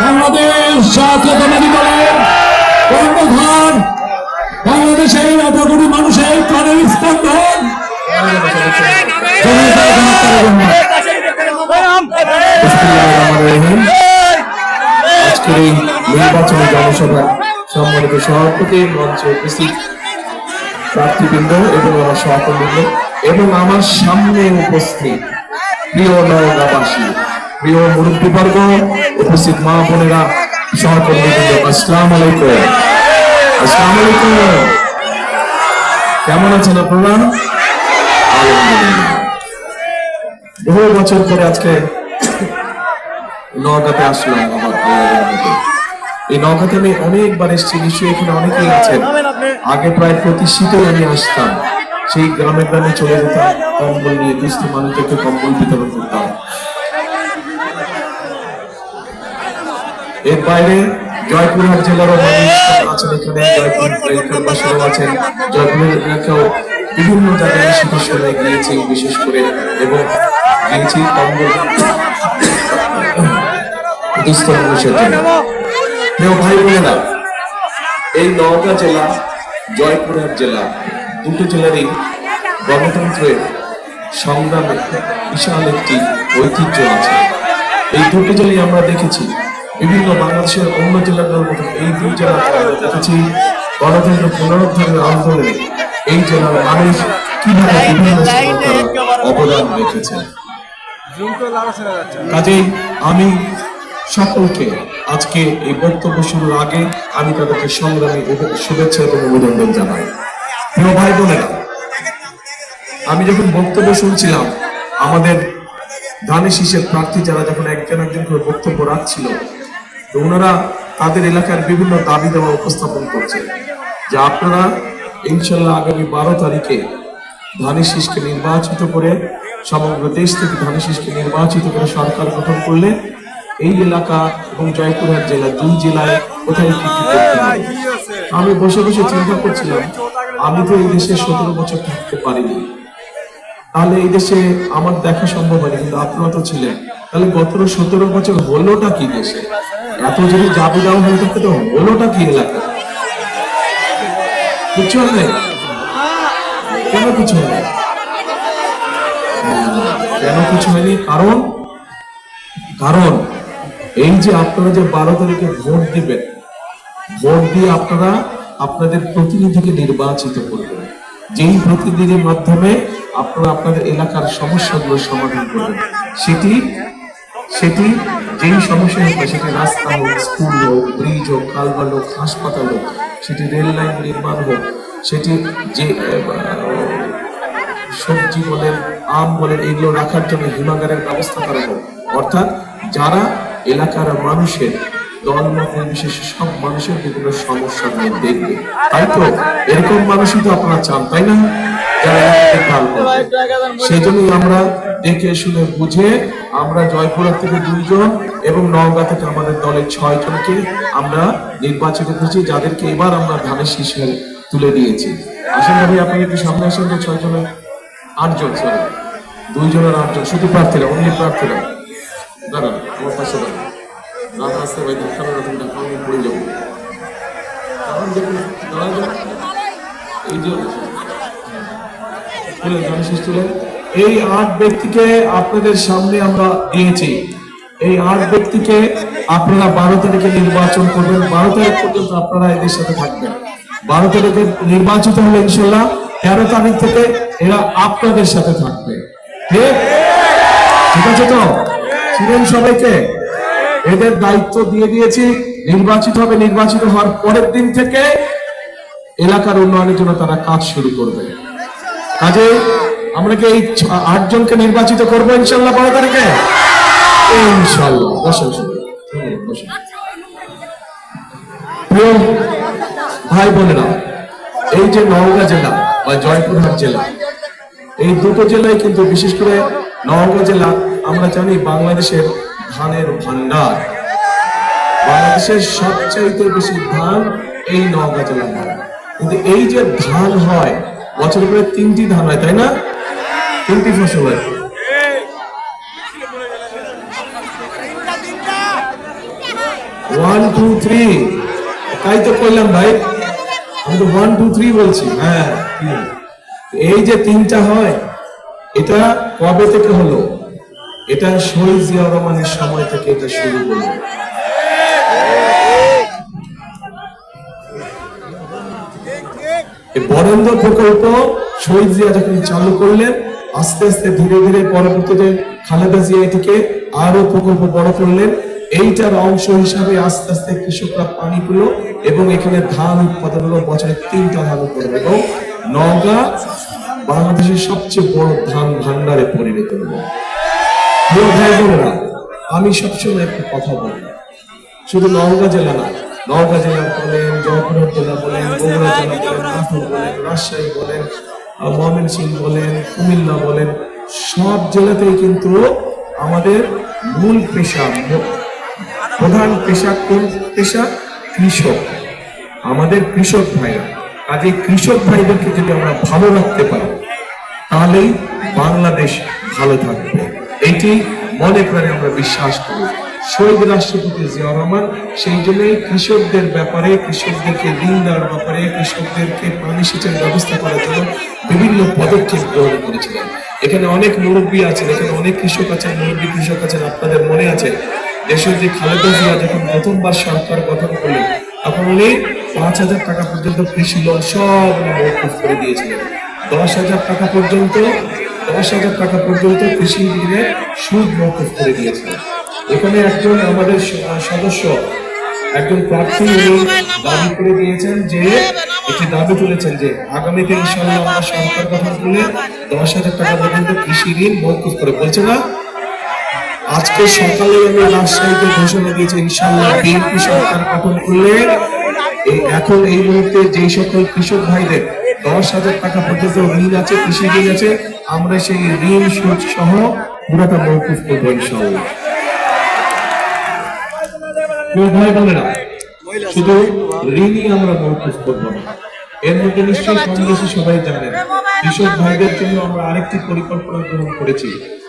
বাংলাদেশ জাতীয়তাবাদী দলের কর্মধার, বাংলাদেশের ১৮ কোটি মানুষের প্রাণের স্পন্দন আজকের এই নির্বাচনী জনসভা সম্মানিত সভাপতি, মঞ্চে উপস্থিত প্রার্থীবৃন্দ এবং আমার সহকর্মীবৃন্দ এবং আমার সামনে উপস্থিত প্রিয় নওগাঁবাসী, প্রিয় মুরব্বীবর্গ, উপস্থিত মা বোনেরা, সহকর্মীবৃন্দ, আসসালামু আলাইকুম। আসসালামু আলাইকুম। কেমন আছেন আপনারা? বহু বছর পরে আজকে নওগাঁতে আসলাম। এই নওগাঁতে আমি অনেকবার এসেছি, নিশ্চয়ই এখানে অনেকেই আছেন। আগে প্রায় প্রতি শীতেই আমি আসতাম, সেই গ্রামে গ্রামে চলে যেতাম, কম্বল নিয়ে দুস্থ মানুষদেরকে কম্বল বিতরণ করতাম। এর বাইরে জয়পুরহাট জেলারও মানুষ আছেন, এখানে জয়পুরবাসীরাও আছেন। জয়পুরের এলাকাও বিভিন্ন জায়গায় শীতের গিয়েছি বিশেষ করে, এবং গিয়েছি কম্বল দুস্থ মানুষের জন্য। প্রিয় ভাই বোনেরা, এই নওগাঁ জেলা, জয়পুরহাট জেলা, দুটো জেলারই গণতন্ত্রের সংগ্রামে বিশাল একটি ঐতিহ্য আছে। এই দুটো জেলায় আমরা দেখেছি বিভিন্ন বাংলাদেশের অন্য জেলাগুলোর মতো এই দুই জেলা দেখেছি গণতন্ত্র পুনরুদ্ধারের আন্দোলনে এই জেলার মানুষ কিভাবে বিভিন্ন অবদান রেখেছে। কাজেই আমি সকলকে আজকে এই বক্তব্য শুরুর আগে আমি তাদেরকে সংগ্রামী শুভেচ্ছা এবং অভিনন্দন জানাই। প্রিয় ভাই বোনেরা, আমি যখন বক্তব্য শুনছিলাম, আমাদের ধানের শীষের প্রার্থী যারা যখন একজন একজন করে বক্তব্য রাখছিল, তো ওনারা তাদের এলাকার বিভিন্ন দাবি দেওয়া উপস্থাপন করছে যে আপনারা ইনশাল্লাহ আগামী 12 তারিখে ধানের শীষকে নির্বাচিত করে, সমগ্র দেশ থেকে ধানের শীষকে নির্বাচিত করে সরকার গঠন করলে এই এলাকা এবং জয়পুরহাট জেলা, দুই জেলায় কোথায় কি করতে হবে। আমি বসে বসে চিন্তা করছিলাম, আমি তো এই দেশে 17 বছর থাকতে পারিনি, তাহলে এই দেশে আমার দেখা সম্ভব হয়নি, কিন্তু আপনারা তো ছিলেন। তাহলে গত 17 বছর হলোটা কি দেশে? এত যদি যাবে যাওয়া হয়ে থাকতে তো হলোটা কি এলাকা? কিছু হয় কেন? কিছু হয় কেন? কিছু হয়নি কারণ এই যে আপনারা যে 12 তারিখে ভোট দিবেন, ভোট দিয়ে আপনারা আপনাদের প্রতিনিধিকে নির্বাচিত করবেন, যেই প্রতিনিধির মাধ্যমে আপনারা আপনাদের এলাকার সমস্যাগুলো সমাধান করবেন। সেটি যেই সমস্যা হোক, সেটি রাস্তা হোক, স্কুল হোক, ব্রিজ হোক, কালভার্ট হোক, হাসপাতাল হোক, সেটি রেল লাইন নির্মাণ হোক, সেটি যে সবজি বলেন, আম বলেন, এগুলো রাখার জন্য হিমাগারের ব্যবস্থা করা হোক। অর্থাৎ যারা এলাকার মানুষের দল মত নির্বিশেষে সব মানুষের বিভিন্ন সমস্যা দেখবে, তাই তো এরকম মানুষই তো আপনারা চান, তাই না? সেই জন্যই আমরা দেখে শুনে বুঝে আমরা জয়পুরহাট থেকে 2 জন এবং নওগাঁ থেকে আমাদের দলের 6 জনকে আমরা নির্বাচিত করেছি, যাদেরকে এবার আমরা ধানের শীষে তুলে দিয়েছি। আসেন ভাই, আপনি একটু সামনে আসেন। যে 6 জনের 8 জন, সরি 2 জনের 8 জন, শুধু প্রার্থীরা, অন্য প্রার্থীরা দাঁড়ান আমার পাশে দাঁড়ান। রাত আসতে ভাই দেখানো রকম দেখা আমি পড়ে যাবো। এই যে এই 8 ব্যক্তিকে আপনাদের সামনে আমরা দিয়েছি। এই 8 ব্যক্তিকে আপনারা 12 তারিখে নির্বাচন করবেন। 12 তারিখ পর্যন্ত আপনারা এদের সাথে থাকবেন। 12 তারিখে নির্বাচিত হলে ইনশাল্লাহ 13 তারিখ থেকে এরা আপনাদের সাথে থাকবে। ঠিক আছে তো? ছিলেন সবাইকে? এদের দায়িত্ব দিয়ে দিয়েছি, নির্বাচিত হবে। নির্বাচিত হওয়ার পরের দিন থেকে এলাকার উন্নয়নের জন্য তারা কাজ শুরু করবে। কাজে আমরা কি এই 8 জনকে নির্বাচিত করবো ইনশাল্লাহ 12 তারিখে? ইনশাল্লাহ। বসেন বসেন। প্রিয় ভাই বোনেরা, এই যে নওগাঁ জেলা বা জয়পুরহাট জেলা, এই দুটো জেলায় কিন্তু বিশেষ করে নওগাঁ জেলা, আমরা জানি বাংলাদেশের ধানের ভান্ডার। বাংলাদেশের সবচাইতে বেশি ধান এই নওগাঁ জেলা হয়। কিন্তু এই যে ধান হয়, বছরে করে 3টি ধান হয়, তাই না? 3টি ফসল হয়। 1 2 3, তাই তো কইলাম ভাই, আমি তো 1 2 3 বলছি। হ্যাঁ, এই যে তিনটা হয়, এটা কবে থেকে হলো? এটা শহীদ জিয়া রহমানের সময় থেকে এটা শুরু হলো। বরেন্দ্র প্রকল্প শহীদ জিয়া যখন চালু করলেন, আস্তে আস্তে ধীরে ধীরে পরবর্তীতে খালেদা জিয়া এটিকে আরো প্রকল্প বড় করলেন। এইটার অংশ হিসাবে আস্তে আস্তে কৃষকরা পানি পেল এবং এখানে ধান উৎপাদন হলো, বছরে 3টা ধান উৎপাদন, এবং নওগাঁ বাংলাদেশের সবচেয়ে বড় ধান ভান্ডারে পরিণত হলো। প্রিয় ভাই বোনেরা, আমি সবসময় একটা কথা বলি, শুধু নওগাঁ জেলা না, নওগাঁ জেলা বলেন, জয়পুরহাট জেলা বলেন, বগুড়া জেলা বলেন, নাটোর বলেন, রাজশাহী বলেন, ময়মনসিংহ বলেন, কুমিল্লা বলেন, সব জেলাতেই কিন্তু আমাদের মূল পেশা, প্রধান পেশা কোন পেশা? কৃষক। আমাদের কৃষক ভাইরা, আজ এই কৃষক ভাইদেরকে যদি আমরা ভালো রাখতে পারি, তাহলেই বাংলাদেশ ভালো থাকবে, এটি মনে করে আমরা বিশ্বাস করি। শহীদ রাষ্ট্রপতি জিয়া রহমান সেই জন্যই কৃষকদের ব্যাপারে, কৃষকদেরকে ঋণ দেওয়ার ব্যাপারে, কৃষকদেরকে পানি সেচের ব্যবস্থা করার জন্য বিভিন্ন পদক্ষেপ গ্রহণ করেছিলেন। এখানে অনেক মুরব্বী আছেন, এখানে অনেক কৃষক আছেন, মুরব্বী কৃষক আছেন। আপনাদের মনে আছে দেশের যে খালেদা জিয়া যখন প্রথমবার সরকার গঠন করলেন, তখন উনি 5,000 টাকা পর্যন্ত কৃষি লোন সব মওকুফ করে দিয়েছিলেন। 10,000 টাকা পর্যন্ত, 10,000 টাকা পর্যন্ত কৃষি ঋণের সুদ মওকুফ করে দিয়েছিলেন। এখানে একজন আমাদের সদস্য, একজন প্রার্থী, উনি দাবি করে দিয়েছেন যে, একটি দাবি তুলেছেন যে আগামীতে ইনশাআল্লাহ আমরা সরকার গঠন করলে 10,000 টাকা পর্যন্ত কৃষি ঋণ মওকুফ করে, বলছে না? আজকে সকালে আমি রাজশাহীতে ঘোষণা দিয়েছি, ইনশাআল্লাহ বিএনপি সরকার গঠন করলে এখন এই মুহূর্তে যে সকল কৃষক ভাইদের 10,000 টাকা পর্যন্ত ঋণ আছে, কৃষি ঋণ আছে, আমরা সেই ঋণ সুদ সহ পুরোটা মওকুফ করবো ইনশাআল্লাহ। ভাই বোনেরা, শুধু ঋণই আমরা মওকুফ করবো না, এর মধ্যে নিশ্চয়ই কম বেশি সবাই জানেন কৃষক ভাইদের জন্য আমরা আরেকটি পরিকল্পনা গ্রহণ করেছি।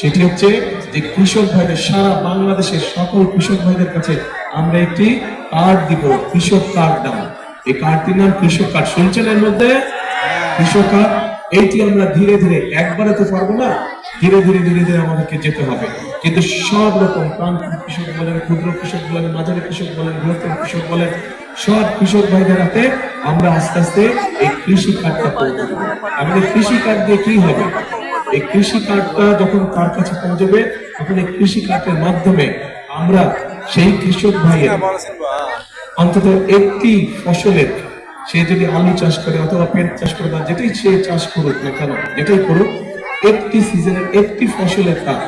সেটি হচ্ছে যে কৃষক ভাইদের, সারা বাংলাদেশের সকল কৃষক ভাইদের কাছে আমরা একটি কার্ড দিব, কৃষক কার্ড নাম। এই কার্ডটির নাম কৃষক কার্ড। শুনছেন এর মধ্যে? কৃষক কার্ড। এইটি আমরা ধীরে ধীরে, একবারে তো পারবো না, ধীরে ধীরে ধীরে ধীরে আমাদেরকে যেতে হবে। কিন্তু সব রকম প্রান্তিক কৃষক বলেন, ক্ষুদ্র কৃষক বলেন, মাঝারি কৃষক বলেন, বৃহত্তর কৃষক বলেন, সব কৃষক ভাইদের হাতে আমরা আস্তে আস্তে এই কৃষি কার্ডটা পৌঁছে দেব। আমাদের কৃষি কার্ড দিয়ে কি হবে? এই কৃষি কার্ডটা যখন তার কাছে পৌঁছবে, তখন এই কৃষি কার্ডের মাধ্যমে আমরা সেই কৃষক ভাইয়ের অন্তত একটি ফসলের, সে যদি আলু চাষ করে অথবা পেঁয়াজ চাষ করে বা যেটাই সে চাষ করুক না কেন, যেটাই করুক, একটি সিজনের একটি ফসলের তার,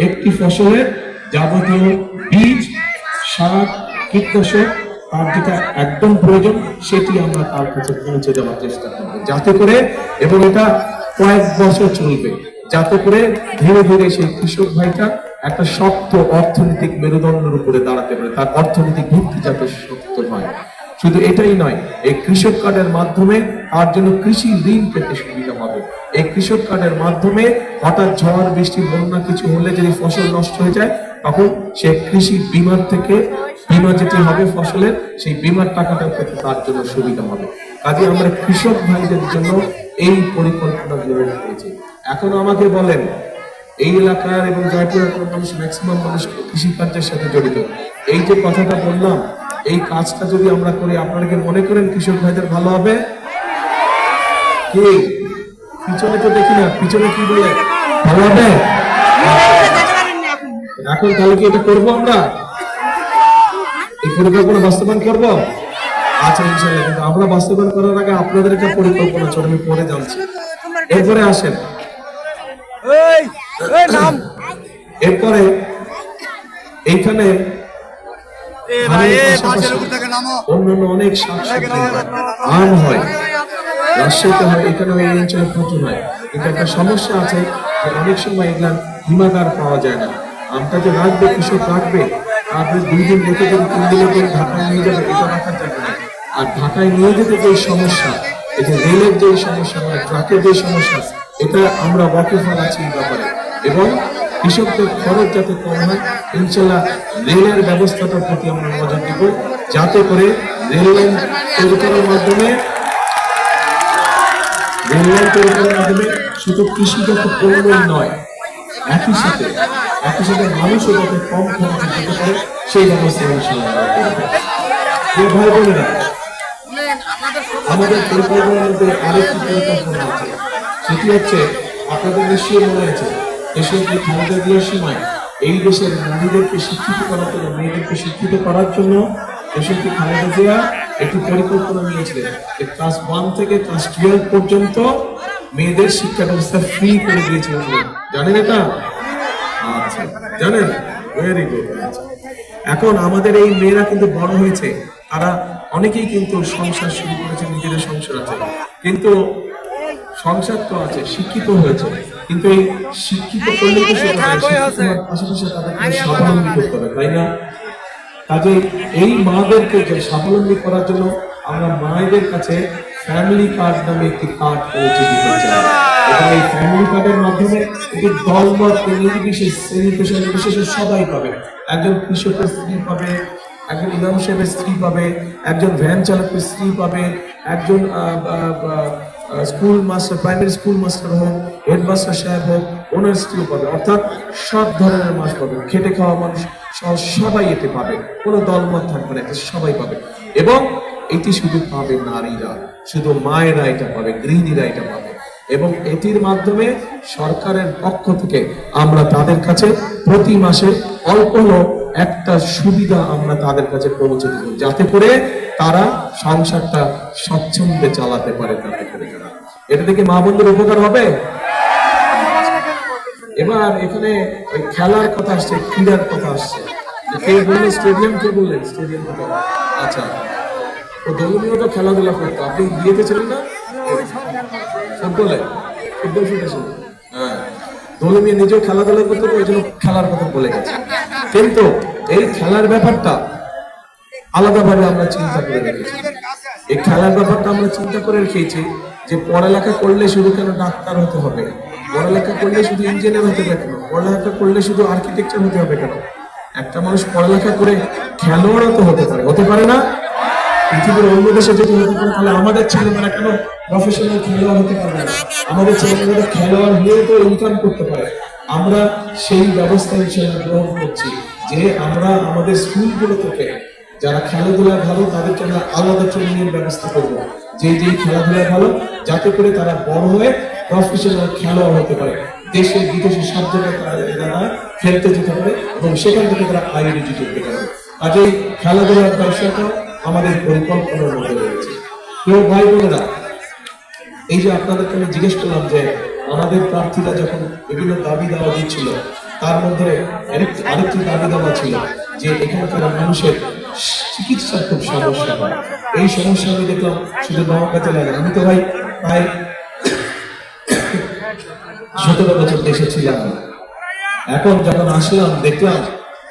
একটি ফসলের যাবতীয় বীজ, সার, কীটনাশক, তার যেটা একদম প্রয়োজন সেটি আমরা তার কাছে পৌঁছে দেওয়ার চেষ্টা করবো, যাতে করে, এবং এটা কয়েক বছর চলবে, যাতে করে ধীরে ধীরে সেই কৃষক ভাইটা একটা শক্ত অর্থনৈতিক মেরুদণ্ডের উপরে দাঁড়াতে পারে, তার অর্থনৈতিক ভিত্তি যাতে শক্ত হয়। শুধু এটাই নয়, এই কৃষক কার্ডের মাধ্যমে তার জন্য কৃষি ঋণ পেতে সুবিধা হবে। এই কৃষক কার্ডের মাধ্যমে হঠাৎ ঝড় বৃষ্টি বন্যা কিছু হলে যদি ফসল নষ্ট হয়ে যায়, তখন সে কৃষি বীমার থেকে, বীমা যেটি হবে ফসলের, সেই বীমার টাকাটা পেতে তার জন্য সুবিধা হবে। কাজে আমরা কৃষক ভাইদের জন্য এই পরিকল্পনা গ্রহণ করেছি। এখন আমাকে বলেন, এই এলাকার এবং জয়পুরের মানুষ, ম্যাক্সিমাম মানুষ কৃষি কার্যের সাথে জড়িত। এই যে কথাটা বললাম, এই কাজটা যদি আমরা করি, আপনারা কি মনে করেন কৃষক ভাইদের ভালো হবে? কি পিছনে তো দেখি না, পিছনে কি বলে ভালো হবে? এখন তাহলে কি এটা করবো আমরা? এই পরিকল্পনা বাস্তবায়ন করবো? আচ্ছা, ইনশাআল্লাহ। কিন্তু আমরা বাস্তবায়ন করার আগে আপনাদের একটা পরিকল্পনা ছিল, আমি পরে জানছি। এরপরে আসেন, এরপরে এইখানে অন্যান্য অনেক শাকসবজি আম হয়, রাজশাহীতে হয়, এখানে এই অঞ্চলে প্রচুর হয়। কিন্তু একটা সমস্যা আছে, অনেক সময় এগুলা হিমাগার পাওয়া যায় না। আমটা যে রাখবে, কৃষক রাখবে, আপনি 2 দিন রেখে যদি 3 দিনের পর ঢাকায় নিয়ে যাবে, এটা রাখার যাবে না। আর ঢাকায় নিয়ে যেতে যে সমস্যা, এই যে রেলের যে সমস্যা, মানে ট্রাকের যে সমস্যা, এটা আমরা ওয়াকিফাল আছি এই ব্যাপারে। এবং কৃষকদের খরচ যাতে কম হয়, ইনশাল্লাহ রেলের ব্যবস্থাটার প্রতি আমরা নজর দিব, যাতে করে রেল লাইন তৈরি করার মাধ্যমে শুধু কৃষিগত পণ্যই নয়, একই সাথে মানুষও যাতে কম খরচে যেতে পারে সেই ব্যবস্থা ভাই বোনেরা। আমাদের পরিকল্পনার মধ্যে আরেকটি পরিকল্পনা আছে, সেটি হচ্ছে আপনাদের নিশ্চয়ই মনে আছে দেশের যে খালেদা জিয়ার সময় এই দেশের নারীদেরকে শিক্ষিত করার জন্য, মেয়েদেরকে শিক্ষিত করার জন্য দেশের কি খালেদা জিয়া একটি পরিকল্পনা নিয়েছিলেন যে ক্লাস 1 থেকে ক্লাস 12 পর্যন্ত মেয়েদের শিক্ষা ব্যবস্থা ফ্রি করে দিয়েছিলেন। জানেন এটা? আচ্ছা, জানেন, ভেরি গুড। এখন আমাদের এই মেয়েরা কিন্তু বড় হয়েছে, তারা অনেকেই কিন্তু সংসার শুরু করেছে, নিজেদের সংসার আছে, কিন্তু সংসার তো আছে, শিক্ষিত হয়েছে, কিন্তু এই শিক্ষিত করলে তো পাশাপাশি তাদেরকে স্বাবলম্বী করতে হবে, তাই না? কাজে এই মাদেরকে যে স্বাবলম্বী করার জন্য আমরা মায়েদের কাছে ফ্যামিলি কার্ড নামে একটি কার্ড পৌঁছে দিতে চাই। এবং এই ফ্যামিলি কার্ডের মাধ্যমে একটি দলমত নির্বিশেষ, শ্রেণী পেশা নির্বিশেষে সবাই পাবে। একজন কৃষকের স্ত্রী পাবে, একজন ইমাম সাহেবের স্ত্রী পাবে, একজন ভ্যান চালকের স্ত্রী পাবে, একজন school master, primary school master হোক, হেডমাস্টার সাহেব হোক, ওনার স্ত্রীও পাবে। অর্থাৎ সব ধরনের মানুষ পাবে, খেটে খাওয়া মানুষ সবাই এতে পাবে, কোনো দলমত থাকবে না, সবাই পাবে। এবং এটি শুধু পাবে নারীরা, শুধু মায়েরা এটা পাবে, গৃহিণীরা এটা পাবে। এবং এটির মাধ্যমে সরকারের পক্ষ থেকে আমরা তাদের কাছে প্রতি মাসে অল্প একটা সুবিধা আমরা তাদের কাছে পৌঁছে দেব, যাতে করে তারা সংসারটা স্বচ্ছন্দে চালাতে পারে। এটা থেকে মা বোনদের উপকার হবে। এবার এখানে খেলার কথা আসছে, ক্রীড়ার কথা আসছে। কে বললেন স্টেডিয়াম? কে বললেন স্টেডিয়াম? আচ্ছা, তো দলনীয় তো খেলাধুলা করতো, আপনি বিয়েতে ছিলেন না? ফুটবল শুনেছেন? হ্যাঁ, দলনীয় নিজেও খেলাধুলা করতো, ওই জন্য খেলার কথা বলে গেছে। কিন্তু এই খেলার ব্যাপারটা আলাদাভাবে আমরা চিন্তা করে রেখেছি। এই খেলার ব্যাপারটা আমরা চিন্তা করে রেখেছি যে পড়ালেখা করলে শুধু কেন ডাক্তার হতে হবে, পড়ালেখা করলে শুধু ইঞ্জিনিয়ার হতে হবে কেন, পড়ালেখা করলে শুধু আর্কিটেকচার হতে হবে কেন? একটা মানুষ পড়ালেখা করে খেলোয়াড়ও তো হতে পারে, হতে পারে না? পৃথিবীর অন্য দেশে যদি হতে পারে, তাহলে আমাদের ছেলেমেয়েরা কেন প্রফেশনাল খেলোয়াড় হতে পারবে না? আমাদের ছেলেমেয়েরা খেলোয়াড় হয়ে তো ইনকাম করতে পারে। আমরা সেই ব্যবস্থা হিসেবে গ্রহণ করছি যে আমরা আমাদের স্কুলগুলো থেকে যারা খেলাধুলা ভালো তাদেরকে আমরা আলাদা ট্রেনিং এর ব্যবস্থা করবো, যে খেলাধুলা ভালো, যাতে করে তারা বড় হয়ে প্রফেশনাল খেলোয়াড় হতে পারে, দেশে বিদেশে সব জায়গায় তারা খেলতে যেতে পারে এবং সেখান থেকে তারা আয় রুজি করতে পারে। আজ এই খেলাধুলার ব্যবসাটা আমাদের পরিকল্পনার মধ্যে রয়েছে। কেউ ভাই বোনেরা, এই যে আপনাদেরকে আমি জিজ্ঞেস করলাম যে আমাদের প্রার্থীরা যখন বিভিন্ন দাবি দাওয়া দিচ্ছিল, তার মধ্যে আরেকটি দাবি দাওয়া ছিল যে এখানকার মানুষের চিকিৎসার খুব সমস্যা হয়। এই সমস্যা আমি দেখলাম শুধু নওগাঁ জেলায়, আমি তো ভাই প্রায় 17 বছর দেশে ছিলাম। এখন যখন আসলাম দেখলাম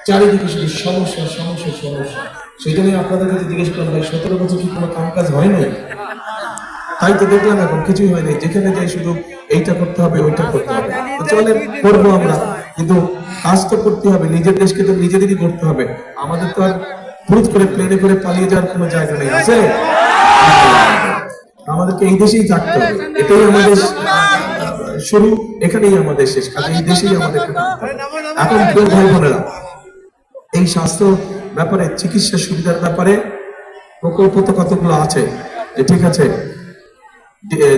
চারিদিকে শুধু সমস্যা সমস্যা সমস্যা। সেই জন্যই আপনাদের কাছে জিজ্ঞেস করলাম, ভাই 17 বছর কি কোনো কাম কাজ হয় নাই? তাই তো দেখলাম এখন কিছুই হয়নি, যেখানে যাই শুধু এইটা করতে হবে, ওইটা করতে হবে। চলেন করবো আমরা, কিন্তু কাজ তো করতে হবে, নিজের দেশকে তো নিজেদেরই করতে হবে। আমাদের তো আর ফুরুত করে প্লেনে করে পালিয়ে যাওয়ার কোনো জায়গা নেই, আছে? আমাদেরকে এই দেশেই থাকতে হবে, এটাই আমাদের শুরু, এখানেই আমাদের শেষ, কাজে এই দেশেই আমাদেরকে থাকতে হবে। এখন কেউ ভাই বোনেরা, এই স্বাস্থ্য ব্যাপারে, চিকিৎসা সুবিধার ব্যাপারে প্রকল্প তো কতগুলো আছে, যে ঠিক আছে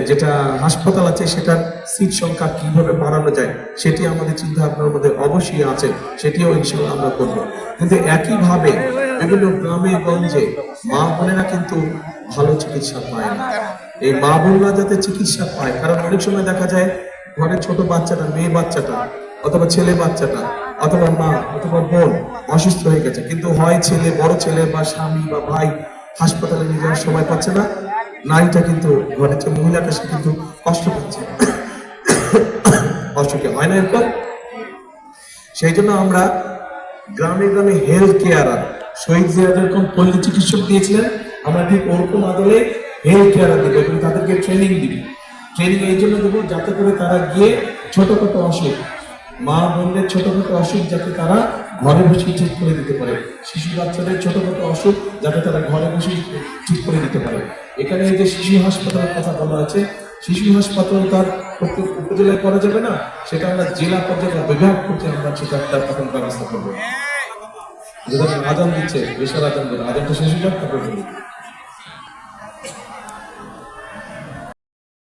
যেটা হাসপাতাল আছে সেটার সিট সংখ্যা কিভাবে বাড়ানো যায় সেটি আমাদের চিন্তা ভাবনার মধ্যে অবশ্যই আছে, সেটিও ইনশাআল্লাহ আমরা করবো। কিন্তু একইভাবে বিভিন্ন গ্রামে গঞ্জে মা বোনেরা কিন্তু ভালো চিকিৎসা পায় না। এই মা বোনরা যাতে চিকিৎসা পায়, কারণ অনেক সময় দেখা যায় ঘরের ছোট বাচ্চাটা, মেয়ে বাচ্চাটা অথবা ছেলে বাচ্চাটা অথবা মা অথবা বোন অসুস্থ হয়ে গেছে, কিন্তু হয় ছেলে, বড় ছেলে বা স্বামী বা ভাই হাসপাতালে নিয়ে যাওয়ার সময় পাচ্ছে না, নারীটা কিন্তু ঘরের যে মহিলাটা সে কিন্তু কষ্ট পাচ্ছে, অসুখে হয় না এরকম। সেই জন্য আমরা গ্রামে গ্রামে হেলথ কেয়ারার, শহীদ জিয়া যেরকম পল্লী চিকিৎসক দিয়েছিলেন, আমরা ঠিক ওরকম আদলে হেলথ কেয়ারার দেবো এবং তাদেরকে ট্রেনিং দিব। ট্রেনিং এই জন্য দেবো যাতে করে তারা গিয়ে ছোটখাটো অসুখ, মা বোনদের ছোটখাটো অসুখ যাতে তারা ঘরে বসে ঠিক করে দিতে পারে, শিশু বাচ্চাদের ছোটখাটো অসুখ যাতে তারা ঘরে বসে ঠিক করে দিতে পারে। এখানে এই যে শিশু হাসপাতালের কথা বলা আছে, শিশু হাসপাতাল তার প্রত্যেক উপজেলায় করা যাবে না, সেটা আমরা জেলা পর্যায়ে বা বিভাগ পর্যায়ে আমরা সেটা একটা তখন ব্যবস্থা করবো। যেটা আজান দিচ্ছে, বেশার আজান দেবে, আজানটা শেষ হয়ে যাক তারপর বলি।